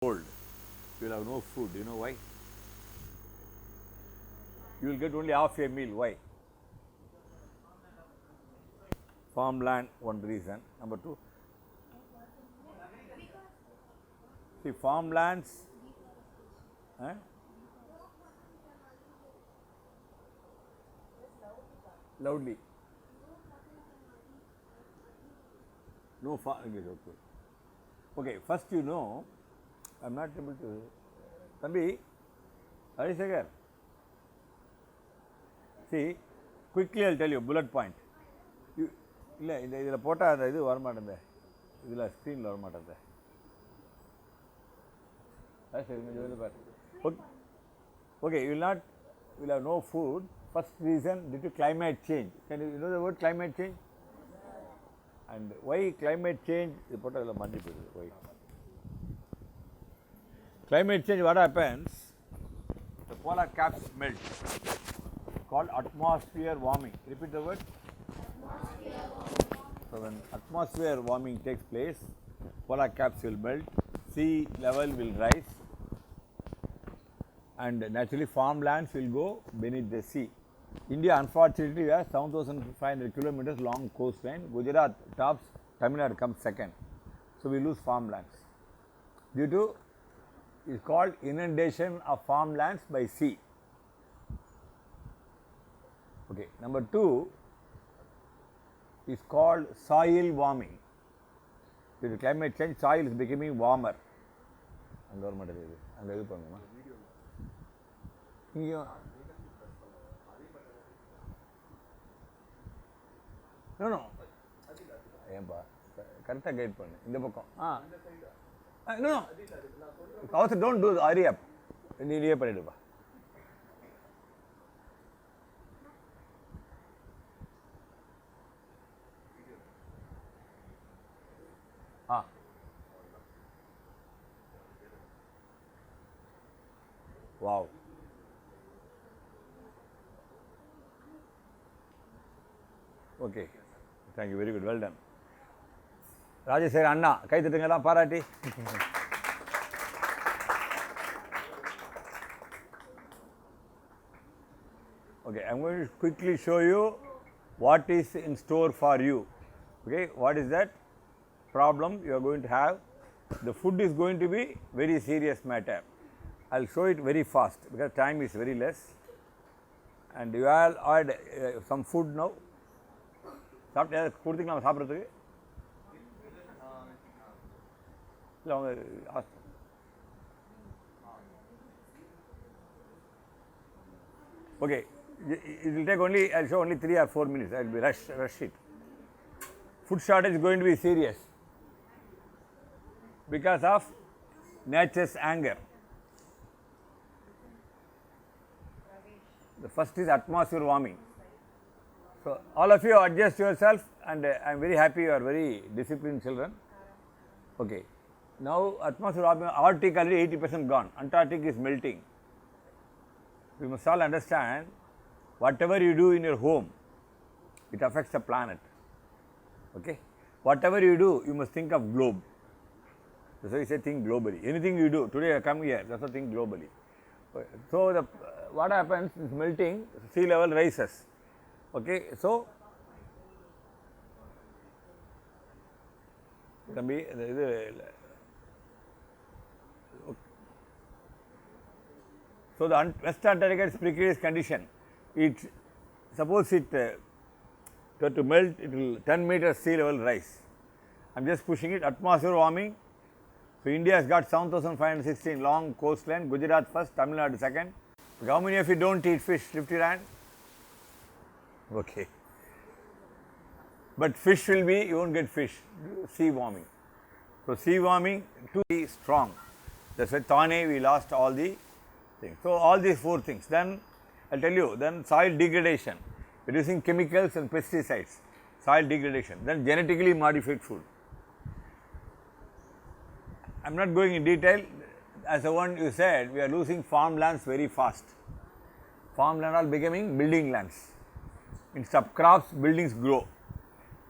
cold, you will have no food. You know why? You will get only half a meal. Why? Farmland, one reason. Number two, see farmlands. Eh? Loudly. No farm. Okay. Okay, first you know, I'm not able to. Thambi, Harisagar. See, quickly I'll tell you, bullet point. இல்லை இதில் போட்டால் அந்த இது வரமாட்டேங்குது, இதில் ஸ்க்ரீனில் வரமாட்டேங்குது. சரி கொஞ்சம் பாரு. Okay, you will have no food. First reason due to climate change. Can you know the word climate change? And why climate change? இது போட்டால் இதில் மண்டி போயிடுது. Why? Climate change, what happens? The polar caps melt. Called atmosphere warming. Repeat the word. So when atmosphere warming takes place, polar caps will melt, sea level will rise, and naturally farmlands will go beneath the sea. India unfortunately has 7,500 kilometers long coastline. Gujarat tops, Tamil Nadu comes second. So we lose farmlands. Due to, it's called inundation of farmlands by sea. Okay, number two is called soil warming. Due to climate change, soil is becoming warmer. And government is and இது பண்ணுமா இங்கே no ஏன்பா கரெக்டாக guide பண்ணு இந்த பக்கம் no அவசரம் don't do hurry up நீடியே பண்ணிடுப்பா. Wow. Okay. Thank you. Very good. Well done. Rajesh sir, Anna, கை தட்டுங்களா பாராட்டி. Okay, I'm going to quickly show you what is in store for you. Okay, what is that problem you are going to have? The food is going to be very serious matter. I'll show it very fast because time is very less, and you all add some food now. சாப்பிட்டு கொடுத்தீங்களா சாப்பிட்றதுக்கு? இல்லை அவங்க okay, it will take only, I'll show only 3 or 4 minutes. I'll be rush it. Food shortage is going to be serious because of nature's anger. The first is atmosphere warming. So all of you adjust yourself, and I am very happy you are very disciplined children. Okay, now atmosphere warming, Arctic already 80% gone, Antarctic is melting. We must all understand, whatever you do in your home, it affects the planet. Okay, whatever you do, you must think of globe. That's why we say think globally. Anything you do, today I come here, that's why think globally. So what happens is melting, sea level rises. Okay, so தம்பி இது so the West Antarctica is precarious condition. It suppose it to melt, it will 10 meters sea level rise. I'm just pushing it. Atmosphere warming. So India has got 7,516 long coastline. Gujarat first, Tamil Nadu second. How many of you don't eat fish? Lift your hand. Okay. But fish will be, you won't get fish. Sea warming. So sea warming to be strong. That's why Thane we lost all the things. So all these 4 things. Then I'll tell you. Then soil degradation. Reducing chemicals and pesticides. Soil degradation. Then genetically modified food. I'm not going in detail. As the one you said, we are losing farmlands very fast. Farmland are becoming building lands. Instead of crops, buildings grow.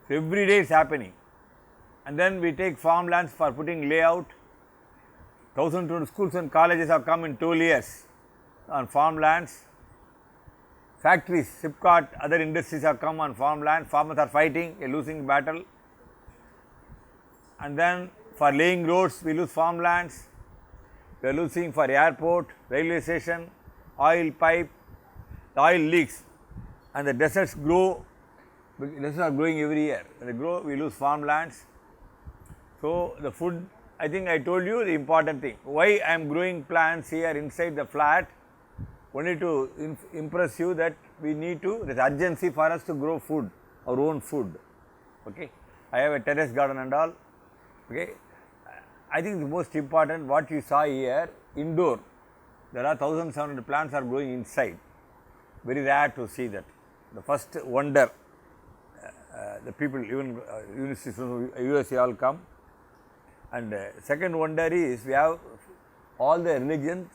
So every day it's happening. And then we take farmlands for putting layout, 1,200 schools and colleges have come in 12 years on farmlands. Factories, Sipcot, other industries have come on farmland. Farmers are fighting a losing battle. And then for laying roads, we lose farmlands. We are losing for airport, railway station, oil pipe, the oil leaks, and the deserts grow. Deserts are growing every year. When they grow, we lose farmlands. So the food, I think I told you the important thing. Why I am growing plants here inside the flat? Only to impress you that we need to, there is urgency for us to grow food, our own food. Okay, I have a terrace garden and all. Okay, I think the most important what you saw here, indoor, there are 1,700 plants are growing inside. Very rare to see that. The first wonder, the people, even universities from USA all come. And second wonder is we have all the religions,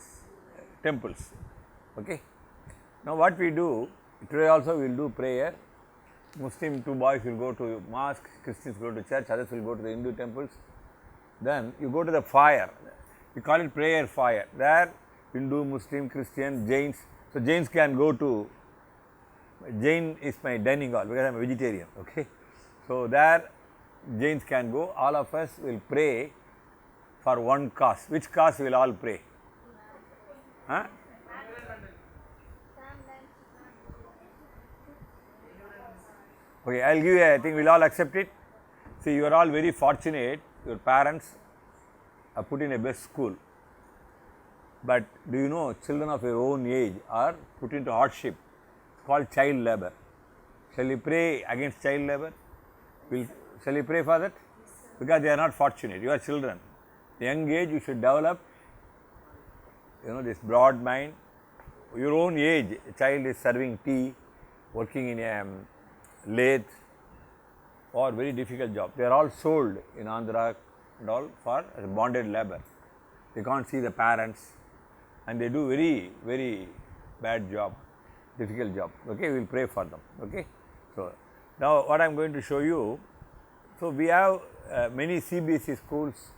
temples. Okay. Now what we do, today also we will do prayer. Muslim two boys will go to mosque, Christians go to church, others will go to the Hindu temples. Then you go to the fire, we call it prayer fire. There Hindu, Muslim, Christian, Jains. So Jains can go to, Jain is my dining hall because I am a vegetarian. Okay. So there Jains can go, all of us will pray for one cause. Which cause we will all pray? Huh? Okay, I will give you, I think we will all accept it. See, you are all very fortunate, your parents are put in a best school. But do you know, children of your own age are put into hardship, it's called child labor. Shall we pray against child labor? Shall we pray for that? Because they are not fortunate, you are children. At a young age you should develop, this broad mind. Your own age, a child is serving tea, working in a lathe or very difficult job. They are all sold in Andhra and all for bonded labor. They can't see the parents and they do very, very bad job, difficult job. Okay, we will pray for them. Okay. So now what I am going to show you, so we have many CBSE schools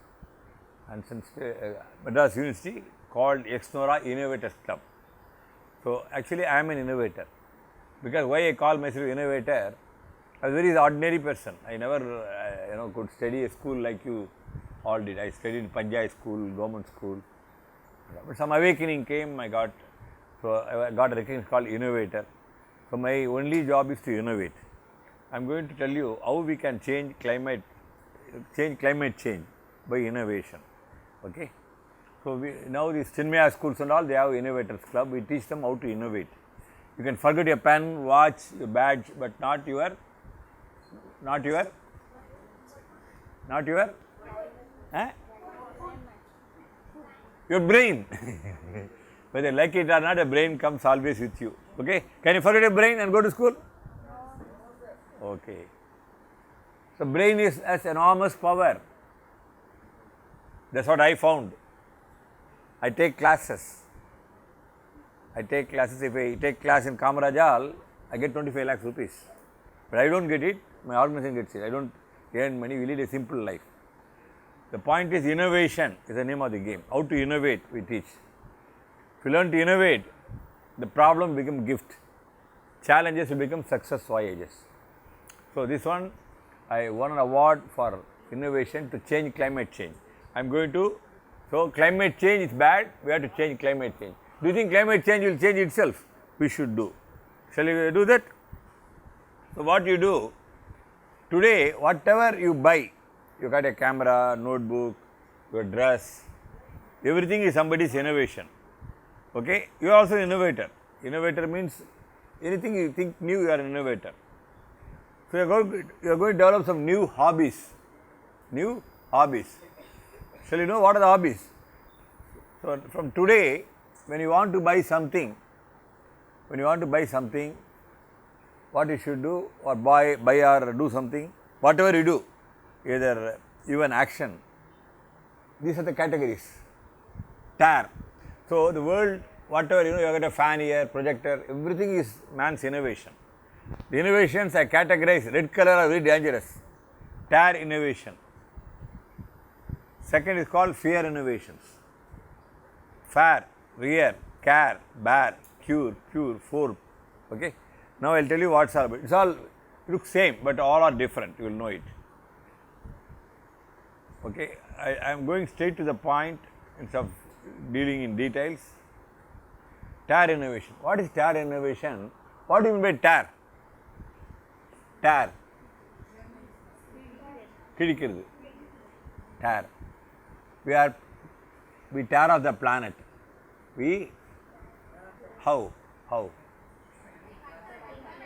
and since Madras University called Ex-Nora Innovators Club. So actually I am an innovator. Because why I call myself innovator, I was a very ordinary person. I never could study a school like you all did. I studied in Panjai school, government school. But some awakening came, I got a recognition called innovator. So my only job is to innovate. I am going to tell you how we can change climate change by innovation. Okay. So now these Chinmaya schools and all, they have innovators club. We teach them how to innovate. You can forget your pen, watch, your badge, but not your your brain. Whether you like it or not, a brain comes always with you. Okay? Can you forget your brain and go to school? Okay. So brain has enormous power. That's what I found. I take classes. If I take class in Kamarajal, I get 25 lakhs rupees. But I don't get it, my organization gets it. I don't earn money, we lead a simple life. The point is innovation is the name of the game. How to innovate we teach. If you learn to innovate, the problem becomes gift. Challenges will become success voyages. So this one, I won an award for innovation to change climate change. I am going to, so climate change is bad, we have to change climate change. Do you think climate change will change itself? We should do. Shall we do that? So what you do, today whatever you buy, you got a camera, notebook, your dress, everything is somebody's innovation. Okay? You are also an innovator. Innovator means anything you think new, you are an innovator. So you are going to develop some new hobbies. New hobbies. Shall you know what are the hobbies? So from today, when you want to buy something, what you should do, or buy or do something, whatever you do, either even action, these are the categories. Tear. So the world, whatever you got a fan here, projector, everything is man's innovation. The innovations are categorized, red color are very dangerous. Tear innovation. Second is called fear innovations. fair, rear, care, bear, cure, pure, for. Okay. Now I will tell you what's all about. It's all looks same, but all are different. You will know it. Okay. I am going straight to the point instead of dealing in details. TAR innovation. What is TAR innovation? What do you mean by TAR? TAR. கிழிக்கிறது. TAR. We tear off the planet. How?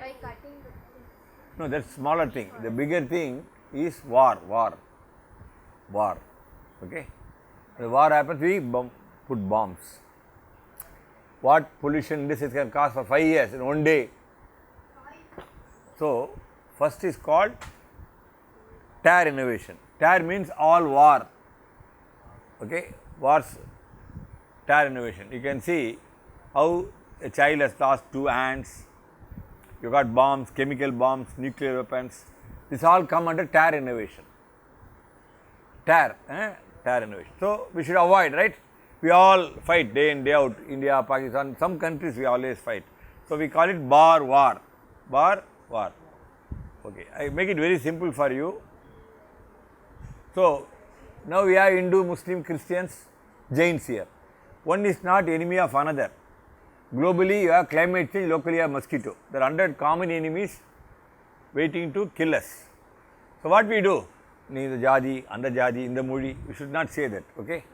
By cutting the No, that's smaller thing. The bigger thing is war. Okay? The war happens, we put bombs. What pollution this is can cause for 5 years in one day. So, first is called TAR innovation. TAR means all war. Okay? Wars, TAR innovation. You can see how a child has lost 2 hands. You got bombs, chemical bombs, nuclear weapons. This all come under TAR innovation. TAR innovation. So, we should avoid, right? We all fight day in, day out. India, Pakistan, some countries we always fight. So, we call it bar war. Okay, I make it very simple for you. So, now we have Hindu, Muslim, Christians, Jains here. One is not enemy of another. Globally, you have climate change, locally you have mosquito. There are 100 common enemies waiting to kill us. So, what we do? Nee the jadi, anda jadi, inda mudi, we should not say that, okay?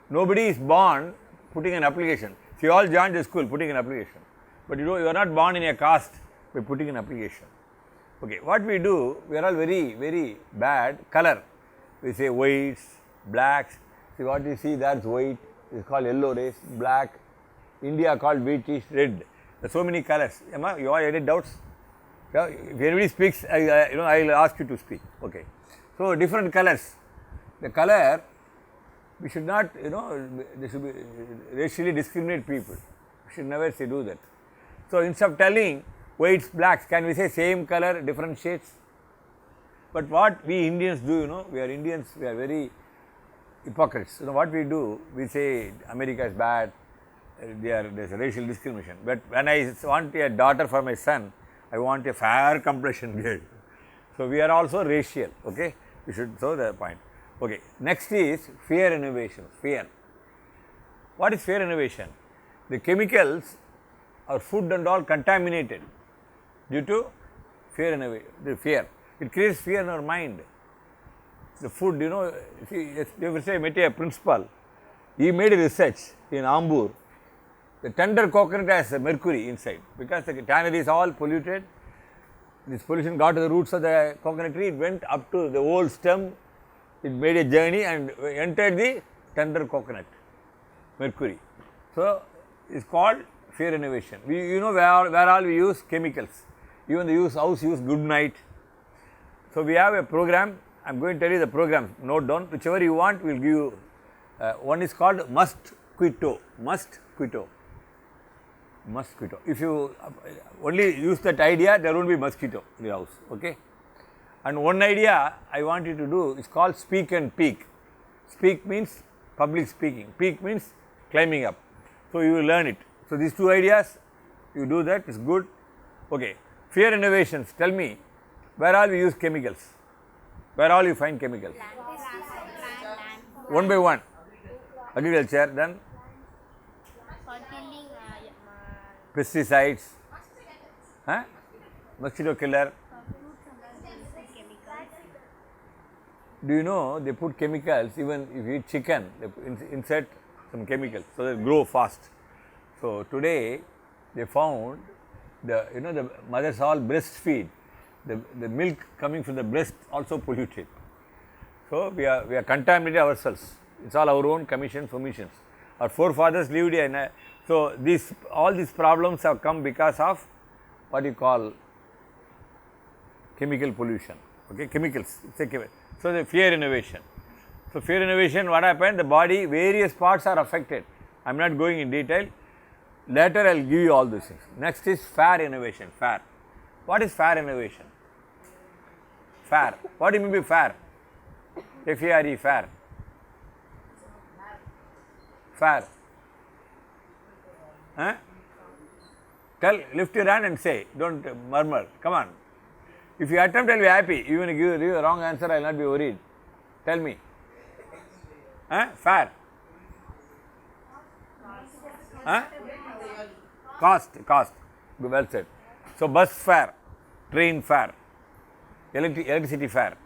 Nobody is born putting an application. So, you all joined the school putting an application. But you are not born in a caste by putting an application. Okay, what we do, we are all very bad. Color, we say whites, blacks. See what you see, that's white, it's called yellow race, black. India called whitish, red. There are so many colors. Emma, you all any doubts? Yeah, if anybody speaks, I will ask you to speak. Okay. So, different colors. The color, we should not, they should be racially discriminate people. We should never say do that. So, instead of telling whites, blacks, can we say same color, different shades? But what we Indians do, we are Indians, we are very hypocrites. What we do, we say America is bad, there's a racial discrimination. But when I want a daughter for my son, I want a fair complexion girl. So, we are also racial, okay? We should show the point. Okay, next is fear innovation, fear. What is fear innovation? The chemicals or food and all contaminated due to fear innovation, the fear. It creates fear in our mind. The food, see, they will say, I met a principal, he made a research in Ambur. The tender coconut has mercury inside because the tannery is all polluted. This pollution got to the roots of the coconut tree, it went up to the old stem, it made a journey and entered the tender coconut, mercury. So, it is called fear innovation. We, where all we use chemicals, even the house use good night. So, we have a program, I am going to tell you the program, note down, whichever you want, we will give you, one is called mosquito. If you only use that idea, there won't be mosquito in the house, okay. And one idea I want you to do is called speak and peak. Speak means public speaking, peak means climbing up. So, you will learn it. So, these two ideas, you do that, it's good. Okay, fear innovations, tell me, where all we use chemicals? Where all you find chemicals? One by one. Agriculture, then for killing pesticides, mosquito killer. Do you know they put chemicals, even if you eat chicken, they insert some chemicals so they grow fast. So, today they found the mothers all breastfeed, the milk coming from the breast also polluted. So, we are contaminated ourselves, it is all our own commissions, omissions. Our forefathers lived in so all these problems have come because of what you call chemical pollution, okay, chemicals. So, the fear innovation. So, fear innovation, what happened? The body, various parts are affected. I am not going in detail. Later, I will give you all these things. Next is fair innovation. Fair. What is fair innovation? Fair. What do you mean by fair? F-A-R-E, fair. Fair. Huh? Tell, lift your hand and say, don't murmur. Come on. If you attempt, I'll be happy. Even if you give a wrong answer, I'll not be worried. Tell me. Huh? Fare. Huh? Cost. Well said. So, bus fare, train fare, electricity fare.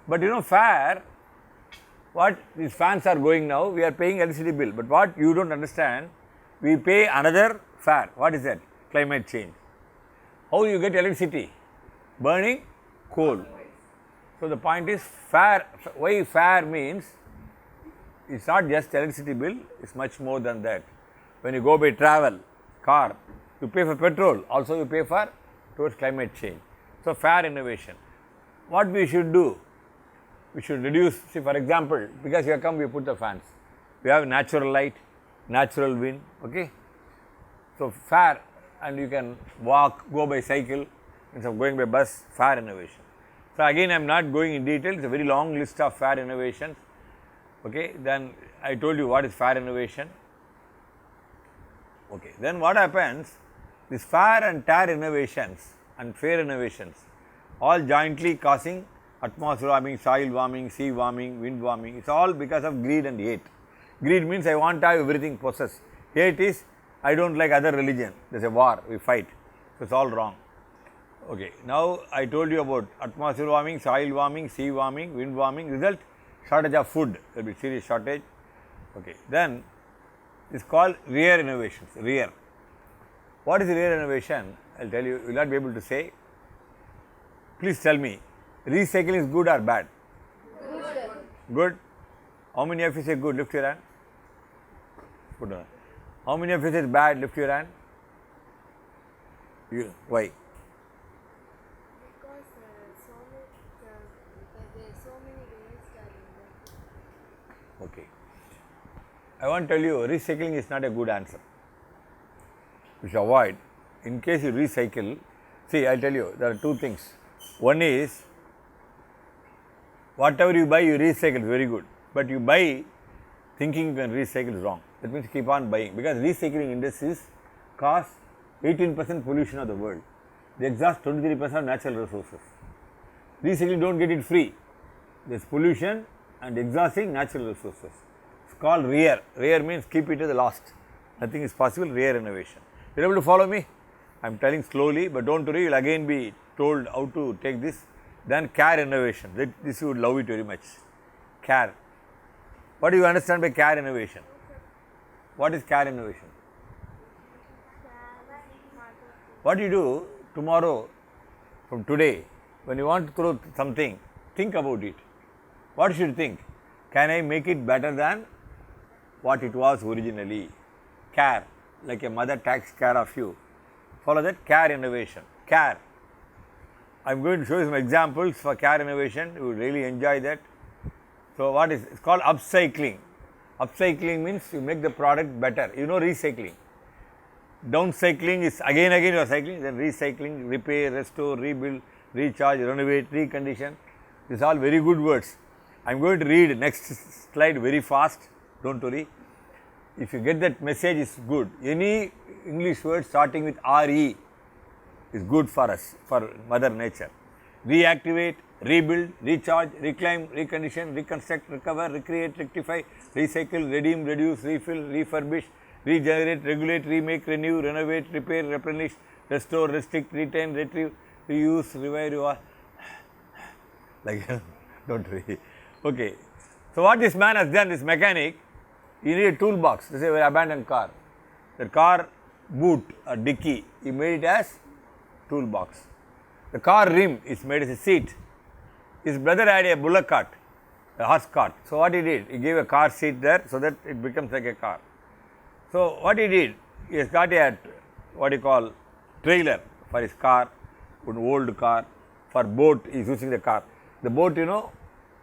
But fare, what these fans are going now, we are paying electricity bill. But what you don't understand, we pay another fare. What is that? Climate change. How you get electricity? Burning coal. So, the point is fare. Why fare means it's not just electricity bill, it's much more than that. When you go by travel, car, you pay for petrol, also you pay for towards climate change. So, fare innovation. What we should do? We should reduce, see for example, because here come we put the fans. We have natural light, natural wind, okay. So, fare, and you can walk, go by cycle instead of going by bus, fare innovation. So, again I am not going in detail, it is a very long list of fare innovations, okay. Then I told you what is fare innovation. Okay. Then what happens, this fare and tare innovations and fare innovations all jointly causing atmosphere warming, soil warming, sea warming, wind warming, it is all because of greed and hate. Greed means I want to have everything possessed. Hate is I don't like other religion, there is a war, we fight, so it is all wrong. Okay. Now I told you about atmosphere warming, soil warming, sea warming, wind warming, result shortage of food, there will be serious shortage. Okay. Then it is called rare innovations, rare. What is rare innovation? I will tell you, you will not be able to say. Please tell me, recycling is good or bad? Good. How many of you say good? Lift your hand. Put on. How many of you say bad? Lift your hand. You, why? Because so many waste are in Okay. I want to tell you, recycling is not a good answer. You should avoid. In case you recycle, see, I will tell you, there are two things. One is, whatever you buy, you recycle, very good. But you buy thinking you can recycle is wrong. That means keep on buying, because recycling industries cause 18% pollution of the world. They exhaust 23% of natural resources. Recycling don't get it free. There is pollution and exhausting natural resources. It's called rare. Rare means keep it to the last. Nothing is possible, rare innovation. You are able to follow me? I am telling slowly, but don't worry, you will again be told how to take this. Then care innovation, this you would love it very much. Care. What do you understand by care innovation? What is care innovation? What you do tomorrow from today, when you want to throw something, think about it. What should you think? Can I make it better than what it was originally? Care, like a mother takes care of you. Follow that, care innovation, care. I am going to show you some examples for care innovation, you will really enjoy that. So, what is, it's called upcycling. Upcycling means you make the product better, you know recycling. Downcycling is again you are cycling, then recycling, repair, restore, rebuild, recharge, renovate, recondition. These are all very good words. I am going to read next slide very fast, don't worry. If you get that message, is good. Any English word starting with RE is good for us, for Mother Nature. Reactivate, rebuild, recharge, reclaim, recondition, reconstruct, recover, recreate, rectify, recycle, redeem, reduce, refill, refurbish, regenerate, regulate, remake, renew, renovate, repair, replenish, restore, restrict, retain, retrieve, reuse, revive, like don't worry. Okay. So, what this man has done, this mechanic, he need a toolbox. This is an abandoned car. The car boot or dicky, he made it as toolbox. The car rim is made as a seat. His brother had a bullock cart, a horse cart. So, what he did? He gave a car seat there so that it becomes like a car. So, what he did? He has got a, what you call, trailer for his car, an old car. For boat, he is using the car. The boat, you know,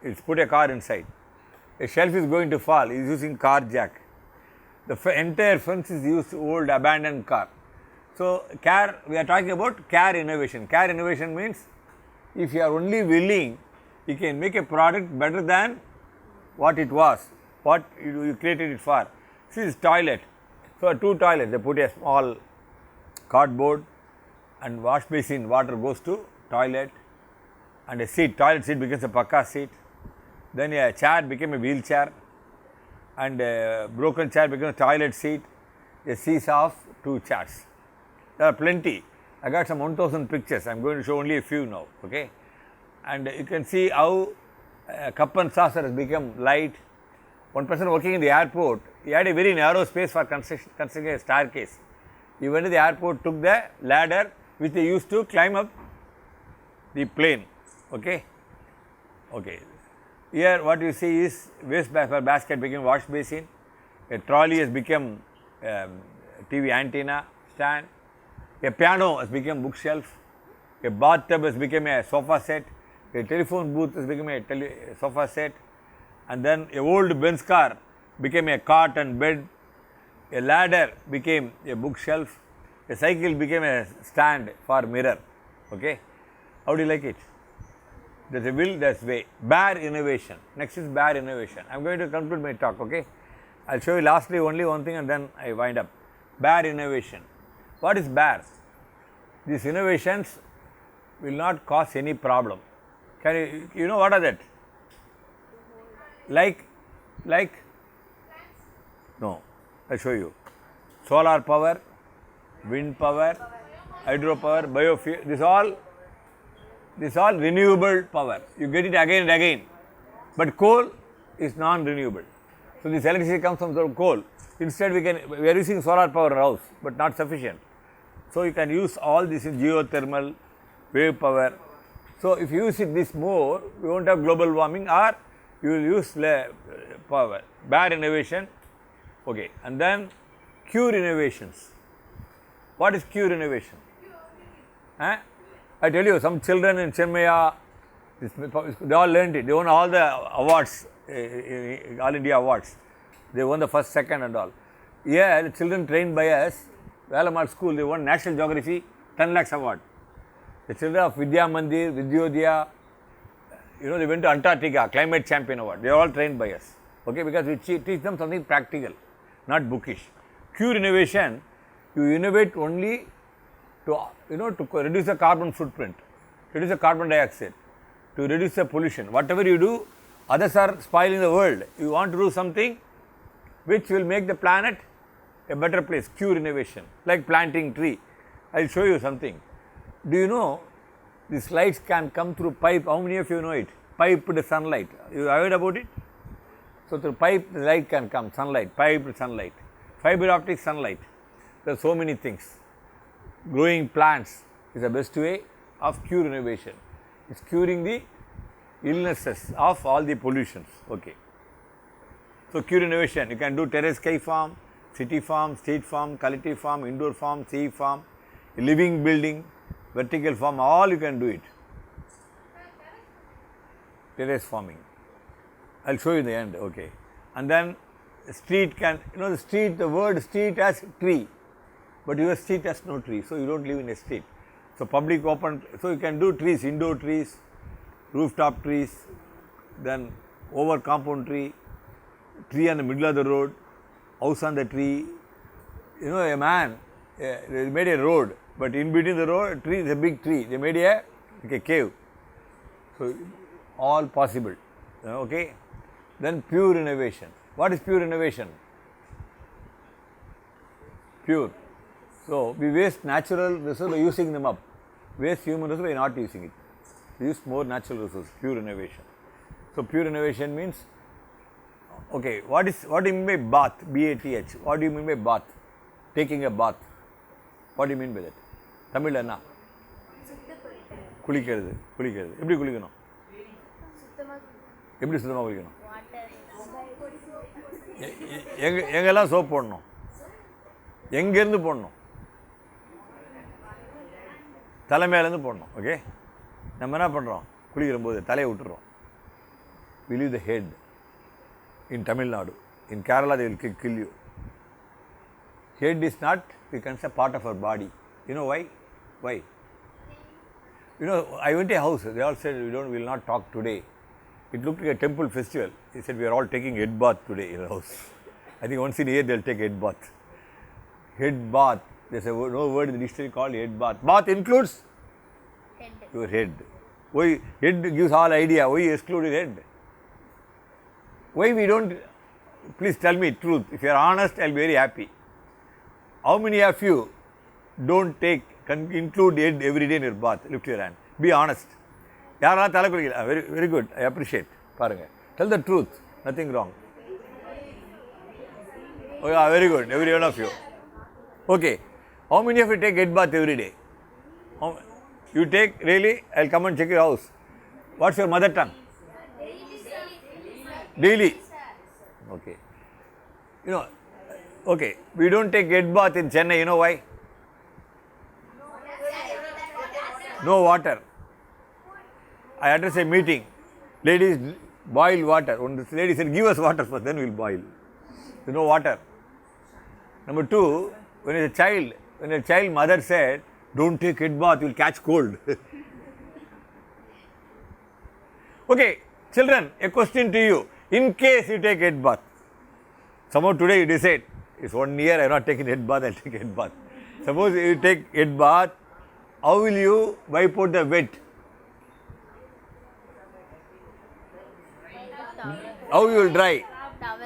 it's put a car inside. A shelf is going to fall, he is using car jack. The entire fence is used old abandoned car. So, care, we are talking about care innovation. Care innovation means if you are only willing, you can make a product better than what it was, what you created it for. See this toilet. So, 2 toilets, they put a small cardboard and wash basin, water goes to toilet, and a seat, toilet seat becomes a pakka seat. Then a chair became a wheelchair, and a broken chair becomes a toilet seat, a seesaw of 2 chairs. There are plenty. I got some 1000 pictures. I am going to show only a few now. Okay, and you can see how cup and saucer has become light. One person working in the airport, he had a very narrow space for constructing a staircase. He went to the airport, took the ladder which they used to climb up the plane. Okay, okay. Here what you see is waste basket became wash basin. A trolley has become TV antenna stand. A piano has become bookshelf. A bathtub has become a sofa set. A telephone booth has become a sofa set. And then a old Benz car became a cot and bed. A ladder became a bookshelf. A cycle became a stand for mirror. Okay, how do you like it? There's a will, there's way. Bare innovation. Next is bare innovation. I'm going to conclude my talk. Okay, I'll show you lastly only one thing and then I wind up. Bare innovation. What is bare? These innovations will not cause any problem. Can you know what are that? Like, no, I'll show you. Solar power, wind power, hydropower, biofuel, this all renewable power. You get it again and again. But coal is non-renewable. So this electricity comes from coal. Instead we are using solar power in our house, but not sufficient. So you can use all this in geothermal, wave power. So if you use this more, you won't have global warming, or you will use power. Bare innovation. Okay, and then cure innovations. What is cure innovation? I tell you, some children in Chenmaya, they all learned it. They won all the awards, All India awards. They won the first, second and all. Yeah, the children trained by us, Valamal school, they won National Geography 10 lakhs award. The children of Vidya Mandir, Vidyodaya, they went to Antarctica, Climate Champion Award. They are all trained by us. Okay, because we teach them something practical, not bookish. Cure innovation, you innovate only to reduce the carbon footprint, reduce the carbon dioxide, to reduce the pollution. Whatever you do, others are spoiling the world. You want to do something which will make the planet a better place. Cure innovation, like planting tree. I will show you something. Do you know these lights can come through pipe? How many of you know it? Piped sunlight. You heard about it? So through pipe the light can come, sunlight, piped sunlight, fiber optic sunlight. There are so many things. Growing plants is the best way of cure innovation. It's curing the illnesses of all the pollutions. Okay. So cure innovation, you can do terrace sky farm, city farm, street farm, collective farm, indoor farm, sea farm, living building, vertical farm, all you can do it. Terrace farming. I'll show you in the end, okay. And then street can, the word street has tree, but your street has no tree, so you don't live in a street. So public open, so you can do trees, indoor trees, rooftop trees, then over compound tree, tree in the middle of the road, house on the tree. A man, they made a road, but in between the road, tree is a big tree. They made a cave. So all possible. Okay. Then pure innovation. What is pure innovation? Pure. So we waste natural resources by using them up. Waste human resources by not using it. We use more natural resources. Pure innovation. So pure innovation means, okay, what do you mean by bath? B-A-T-H. What do you mean by bath? Taking a bath. What do you mean by that? Tamil enna? குளிக்கிறது எப்படி குளிக்கணும்? எப்படி சுத்தமாக குளிக்கணும்? எங்கெல்லாம் soap போடணும்? எங்கேருந்து போடணும்? தலைமையிலேருந்து போடணும். ஓகே, நம்ம என்ன பண்ணுறோம்? குளிக்கிற போது தலையை விட்டுறோம். We leave the head. In Tamil Nadu, in Kerala they will kill you. Head is not, we can say, part of our body. You know why? Why? I went to a house, they all said, we will not talk today. It looked like a temple festival. He said, we are all taking head bath today in the house. I think once in a year they will take head bath. Head bath. There's a no word in the dictionary called head bath. Bath includes Head. your head. Why head gives all idea? Why exclude your head? Why we don't? Please tell me truth. If you are honest, I'll be very happy. How many of you don't include head every day in your bath? Lift your hand. Be honest. யாரெல்லாம் தலை குளிக்கல? Very very good. I appreciate. பாருங்க. Tell the truth. Nothing wrong. Oh yeah, very good. Every one of you. Okay. How many of you take head bath every day? You take really? I'll come and check your house. What's your mother tongue? Daily. Okay. You know, okay. We don't take head bath in Chennai. You know why? No water. I address a meeting. Ladies, boil water. When this lady said, give us water first, then we'll boil. There's no water. Number two, when a child mother said, don't take head bath, you'll catch cold. Okay, children, a question to you. In case you take head bath, somehow today you decide, it's 1 year I have not taken head bath, I'll take head bath. Suppose you take head bath, how will you wipe out the wet? How you will dry? Towel.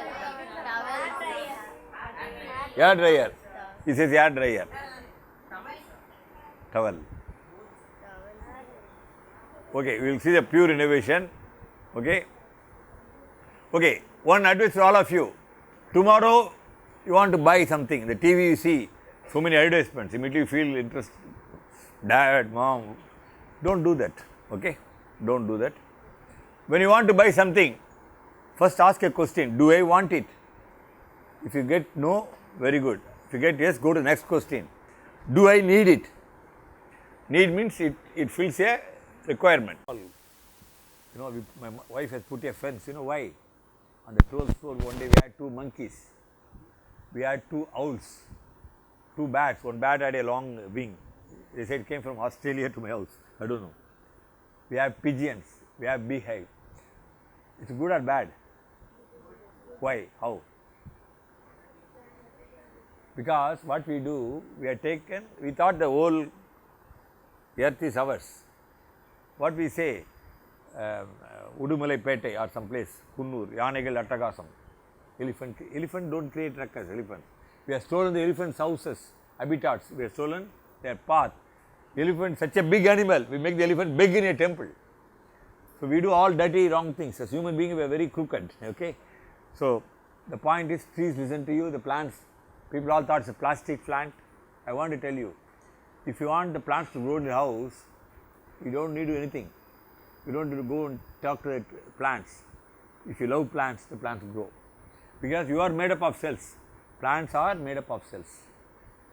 Air dryer. He says air dryer. Towel. Okay, we will see the pure innovation. Okay. Okay, one advice to all of you. Tomorrow you want to buy something. The TV you see so many advertisements. Immediately you feel interest. Dad, mom, don't do that. Okay, don't do that. When you want to buy something, first ask a question. Do I want it? If you get no, very good. If you get yes, go to the next question. Do I need it? Need means it fills a requirement. You know, my wife has put a fence. You know why? On the 12th floor, one day we had 2 monkeys. We had 2 owls, 2 bats. One bat had a long wing. They said it came from Australia to my house. I don't know. We have pigeons. We have beehive. It's good or bad? Why? How? Because what we do, we thought the whole earth is ours. What we say, Udumalai Pete or someplace, Kunnur, Yanegal Attagasam, elephant don't create ruckus, elephant. We have stolen the elephant's houses, habitats, we have stolen their path. Elephant, such a big animal, we make the elephant beg in a temple. So we do all dirty, wrong things. As human beings, we are very crooked. Okay. So the point is, trees listen to you. The plants, people all thought it's a plastic plant. I want to tell you, if you want the plants to grow in your house, you don't need to do anything. You don't need to go and talk to the plants. If you love plants, the plants grow. Because you are made up of cells. Plants are made up of cells.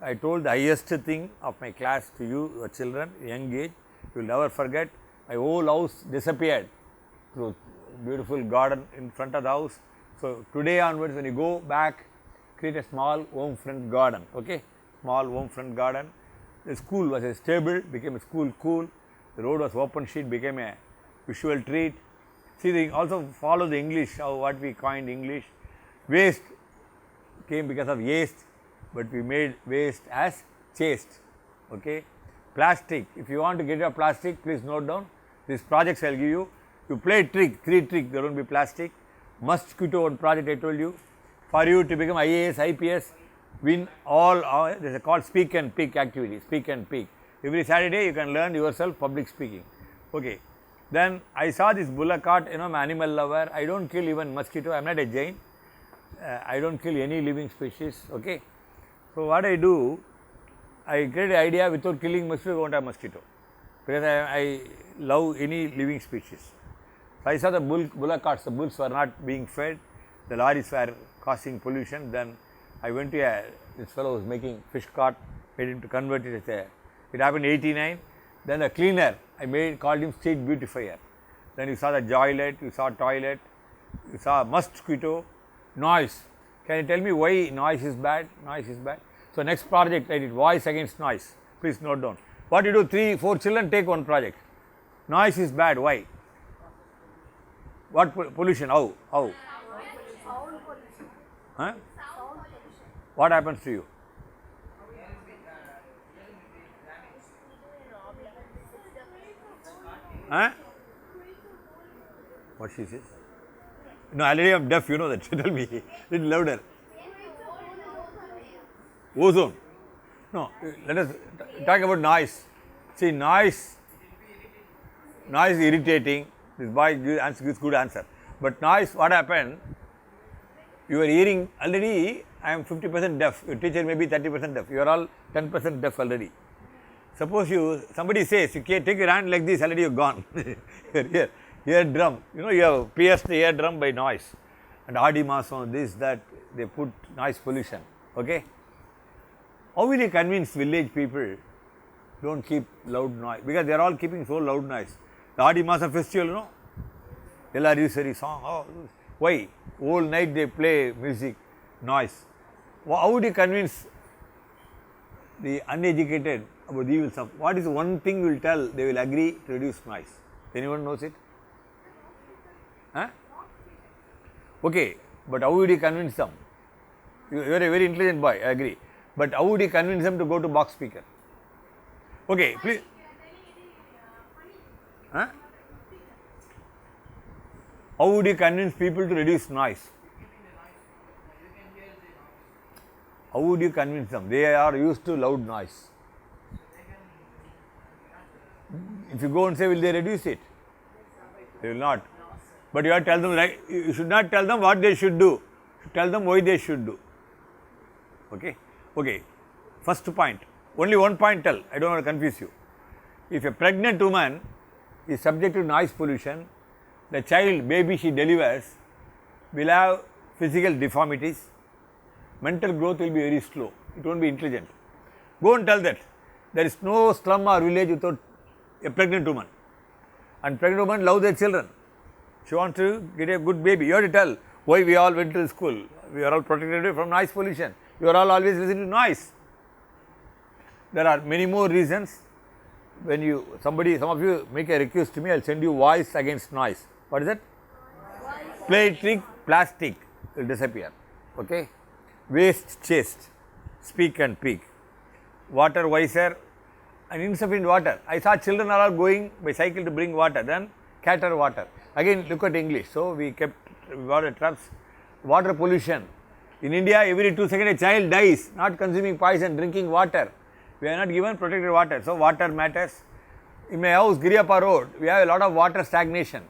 I told the highest thing of my class to you, your children, young age, you will never forget. My whole house disappeared through beautiful garden in front of the house. So today onwards, when you go back, create a small home front garden. Okay, small home front garden. The school was a stable, became a school cool. The road was open sheet, became a visual treat. See, they also follow the English, what we coined English. Waste came because of waste, but we made waste as chaste. Okay, plastic. If you want to get rid of plastic, please note down. These projects I will give you. You play trick, 3 tricks, there won't be plastic. Mosquito, one project I told you. For you to become IAS, IPS, win all, this is called speak and peak activity, speak and peak. Every Saturday you can learn yourself public speaking. Okay. Then I saw this bullock cart, you know, I'm an animal lover. I don't kill even mosquito, I am not a Jain. I don't kill any living species. Okay. So what I do, I get an idea without killing mosquito, I won't have mosquito. Because I love any living species. So I saw the bullock carts, the bulls were not being fed, the lorries were causing pollution. Then I went to this fellow was making fish cart, made him to convert it as it happened in 89. Then the cleaner, called him street beautifier. Then you saw the joylet, you saw toilet, you saw mosquito, noise. Can you tell me why noise is bad? Noise is bad. So next project I did voice against noise. Please note down. What you do, 3, 4 children take one project. Noise is bad. Why? What pollution? How? Huh? What happens to you? Huh? What she says? No, already I'm deaf, you know that. Tell me. Little louder. Ozone. No, let us talk about noise. See, noise is irritating. This boy gives good answer. But noise, what happened? You are hearing already, I am 50% deaf. Your teacher may be 30% deaf. You are all 10% deaf already. Suppose somebody says, you can take your hand like this, already you are gone. Ear drum. You know, you have pierced the ear drum by noise. And Adi Maasam, this, that, they put noise pollution. Okay? How will you convince village people don't keep loud noise? Because they are all keeping so loud noise. The Adi Masa festival, you know, Ellarusari song. Oh, why? Whole night they play music, noise. How would you convince the uneducated about the evils of? What is one thing you will tell they will agree to reduce noise? Anyone knows it? Huh? Okay, but how would you convince them? You are a very intelligent boy, I agree. But how would you convince them to go to box speaker? Okay, please. Huh? How would you convince people to reduce noise? How would you convince them? They are used to loud noise. If you go and say, will they reduce it? They will not. But you have to tell them, right? You should not tell them what they should do. You should tell them why they should do. Okay? Okay. First point. Only one point tell. I don't want to confuse you. If a pregnant woman is subject to noise pollution, the child, baby she delivers, will have physical deformities. Mental growth will be very slow. It won't be intelligent. Go and tell that. There is no slum or village without a pregnant woman. And pregnant women love their children. She wants to get a good baby. You have to tell why we all went to school. We are all protected from noise pollution. You are all always listening to noise. There are many more reasons. When some of you make a request to me, I will send you voice against noise. What is it? Play trick, plastic will disappear. Okay? Waste chased, speak and peak. Water wiser and insufficient water. I saw children are all going by cycle to bring water, then cater water. Again, look at English. So, we kept water traps. Water pollution. In India, every 2 seconds a child dies not consuming poison, drinking water. We are not given protected water. So, water matters. In my house, Giriyappa Road, we have a lot of water stagnation.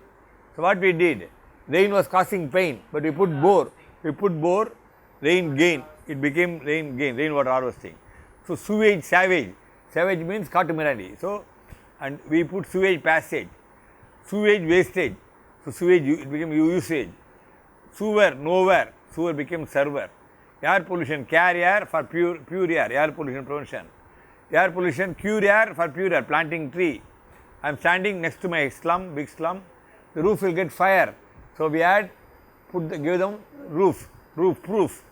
So, what we did? Rain was causing pain, but we put bore. We put bore, rain gain. It became rain gain, rainwater harvesting. So, sewage, savage. Savage means Katumirandi. So, and we put sewage passage. Sewage wastage. So, sewage, it became usage. Sewer, nowhere. Sewer became server. Air pollution, carrier for pure air pollution prevention. Air pollution, cure air for pure air, planting tree. I am standing next to my slum, big slum. The roof will get fire. So, we had give them roof proof.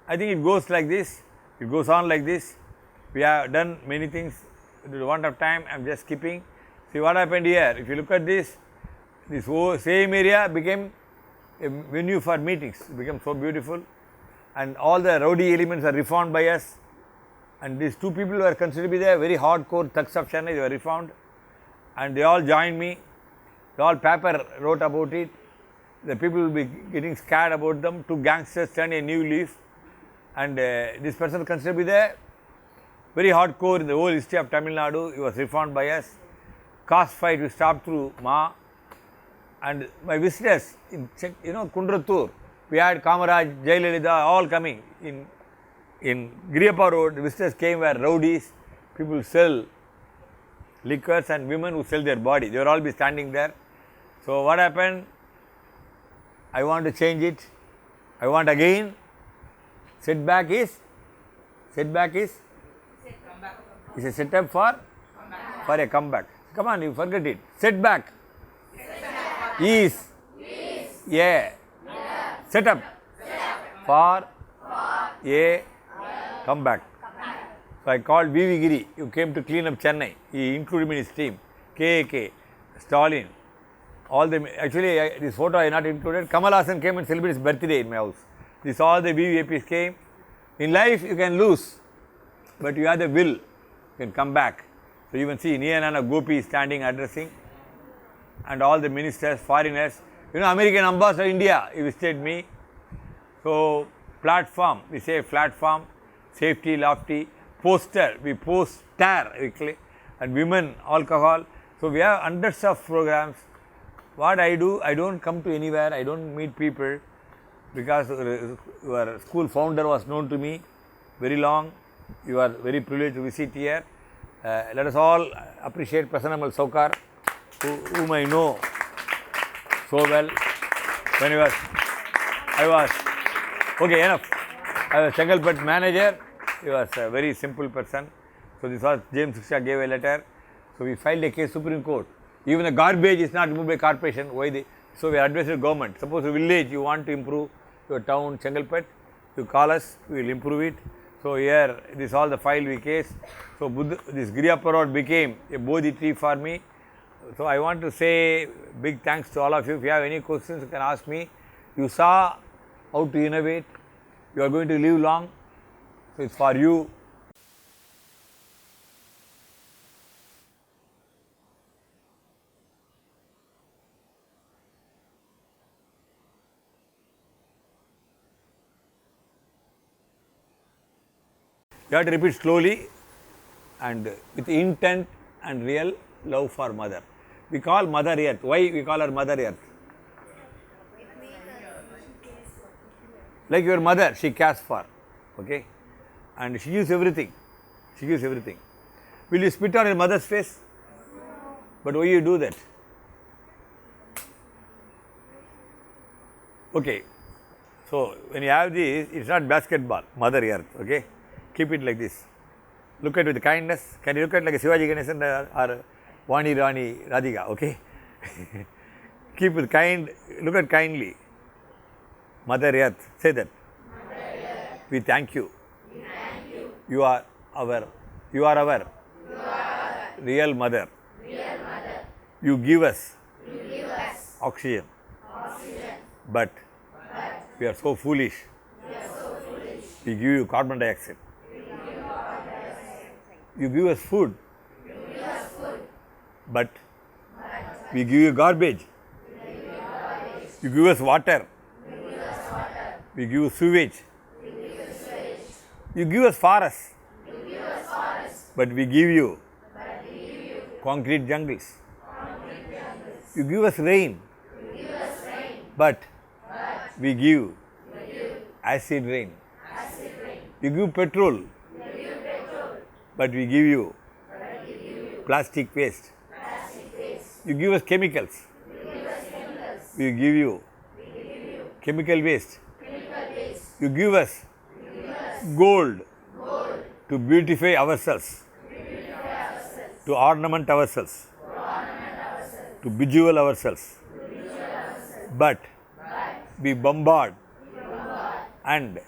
I think it goes like this. It goes on like this. We have done many things. Due to want of time, I am just skipping. See what happened here. If you look at this whole same area became a venue for meetings. It became so beautiful. And all the rowdy elements are reformed by us. And these two people were considered to be the very hardcore thugs of Chennai. They were reformed. And they all joined me. They all paper wrote about it. The people will be getting scared about them. Two gangsters turned a new leaf. And this person considered to be the very hardcore in the whole history of Tamil Nadu. He was reformed by us. Caste fight we stopped through Ma. And my visitors in Kundratur, we had Kamaraj, Jayalalitha, all coming. In Giriyappa Road, the visitors came where rowdies, people sell liquors and women who sell their body. They will all be standing there. So, what happened? I want to change it. I want again. Setback is a setup for a comeback. Come on, you forget it. Setback is a setup for a comeback. So, I called V.V. Giri, who came to clean up Chennai. He included me in his team. KAK, Stalin, all the, actually this photo I not included. Kamal Hassan came and celebrated his birthday in my house. This all the VVIPs came. In life you can lose, but you have the will, you can come back. So, you can see Niyanana Gopi standing addressing. and all the ministers, foreigners. You know, American ambassador India, he visited me. So, platform, we say platform, safety, lofty, poster, we poster, and women, alcohol. So, we have hundreds of programs. What I do, I don't come to anywhere, I don't meet people, because your school founder was known to me very long. You are very privileged to visit here. Let us all appreciate Prasannamal Saukar, whom I know so well. When I was okay, enough. I was Chengalpet manager. He was a very simple person. So this was James Shiksha gave a letter. So we filed a case Supreme Court. Even the garbage is not removed by corporation. Why they? So we advised the government. Suppose a village you want to improve your town Chengalpet, you call us, we will improve it. So here this all the file we case. So this Giriyappa Road became a Bodhi tree for me. So I want to say big thanks to all of you. If you have any questions, you can ask me. You saw how to innovate. You are going to live long. So it's for you. You have to repeat slowly and with intent and real love for mother. We call Mother Earth. Why we call her Mother Earth? Like your mother, she cares for, okay? And she gives everything. She gives everything. Will you spit on your mother's face? But why you do that? Okay. So when you have this, it's not basketball, Mother Earth, okay? Keep it like this. Look at it with kindness. Can you look at like a Shivaji Ganesan or Vani Rani Radhika, okay? Keep it kind, look at kindly. Mother Earth, say that. Mother Earth. We thank you. We thank you. You are our real mother. Real mother. You give us oxygen. But we are so foolish. We give you carbon dioxide. You give us food. But we give you garbage. You give us water. We give you sewage. You give us forests. But we give you concrete jungles. You give us rain. But we give acid rain. You give petrol. But we give you plastic waste. You give us chemicals. We give you chemical waste. You give us gold to beautify ourselves, to ornament ourselves, to bejewel ourselves. But we bombard and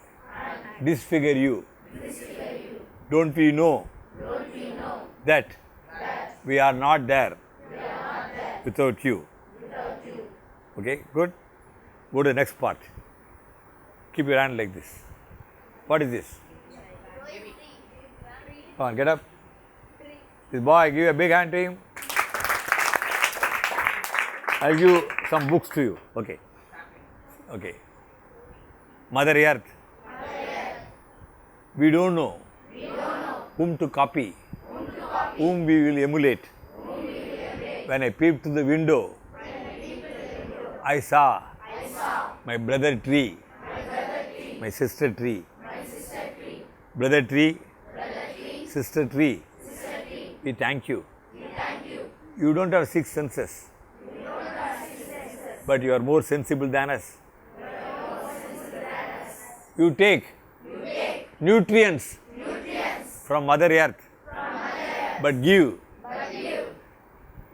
disfigure you. Don't we know that we are not there without you? Okay, good. Go to the next part. Keep your hand like this. What is this? Come on, get up. This boy, give a big hand to him. I'll give some books to you. Okay. Okay. Mother Earth. We don't know whom to copy, whom we will emulate. When I peeped to the window, I saw my brother tree, my sister tree. Brother tree, sister tree. We thank you. You don't have six senses, but you are more sensible than us. You take nutrients from Mother Earth, but give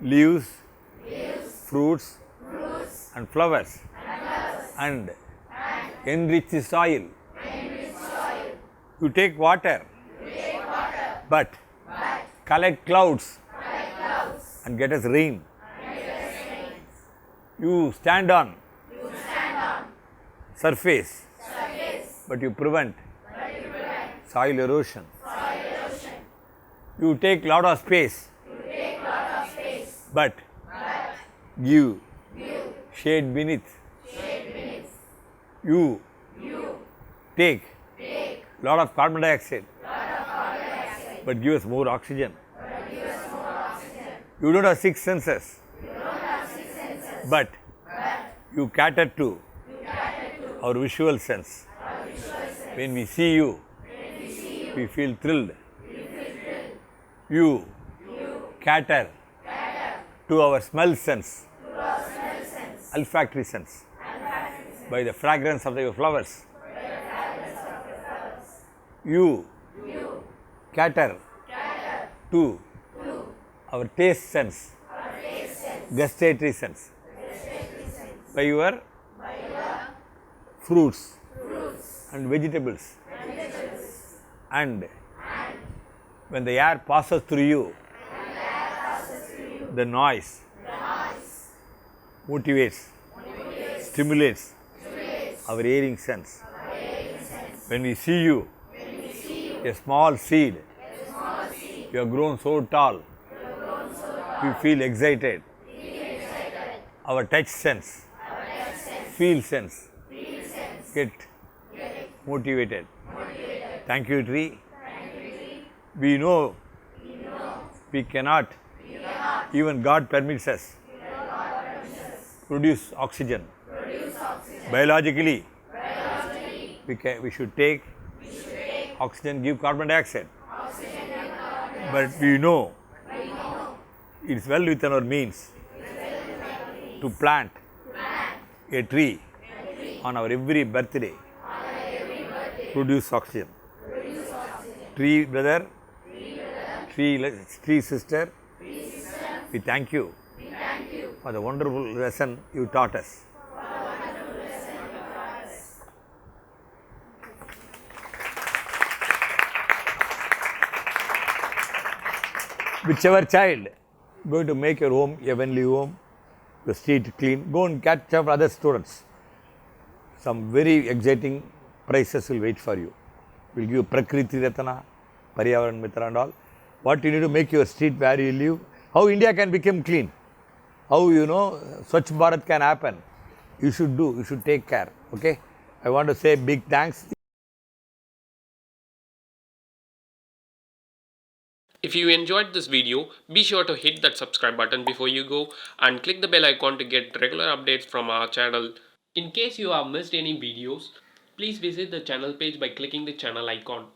leaves, fruits, and flowers, and enrich the soil. You take water, but collect clouds and get us rain. You stand on surface, but you prevent soil erosion. You take lot of space, but Give. Shade beneath. You. Take. Lot of carbon dioxide. But give us more oxygen. You don't have six senses. But you cater to our visual sense. When we see you, we feel thrilled. You cater to our smell sense, olfactory sense, by the fragrance of your flowers. You cater to our taste sense, gustatory sense, by your fruits and vegetables. And when the air passes through you, the noise motivates, stimulates our hearing sense. When we see you, a small seed, you have grown so tall, we feel excited. Our touch sense, feel sense, get motivated. Thank you, tree. We know we cannot, even God permits us, produce oxygen. Biologically, we should take oxygen, give carbon dioxide. But we know it's well within our means to plant a tree on our every birthday, produce oxygen. Tree brother, tree sister, we thank you for the wonderful lesson you taught us. Whichever child going to make your home a heavenly home, the street clean, go and catch up other students. Some very exciting prizes will wait for you. We'll give you Prakriti Ratana, Paryavaran Mitra and all. What you need to make your street where you live, how India can become clean, how Swachh Bharat can happen. You should take care. Okay? I want to say big thanks. If you enjoyed this video, be sure to hit that subscribe button before you go and click the bell icon to get regular updates from our channel. In case you have missed any videos, please visit the channel page by clicking the channel icon.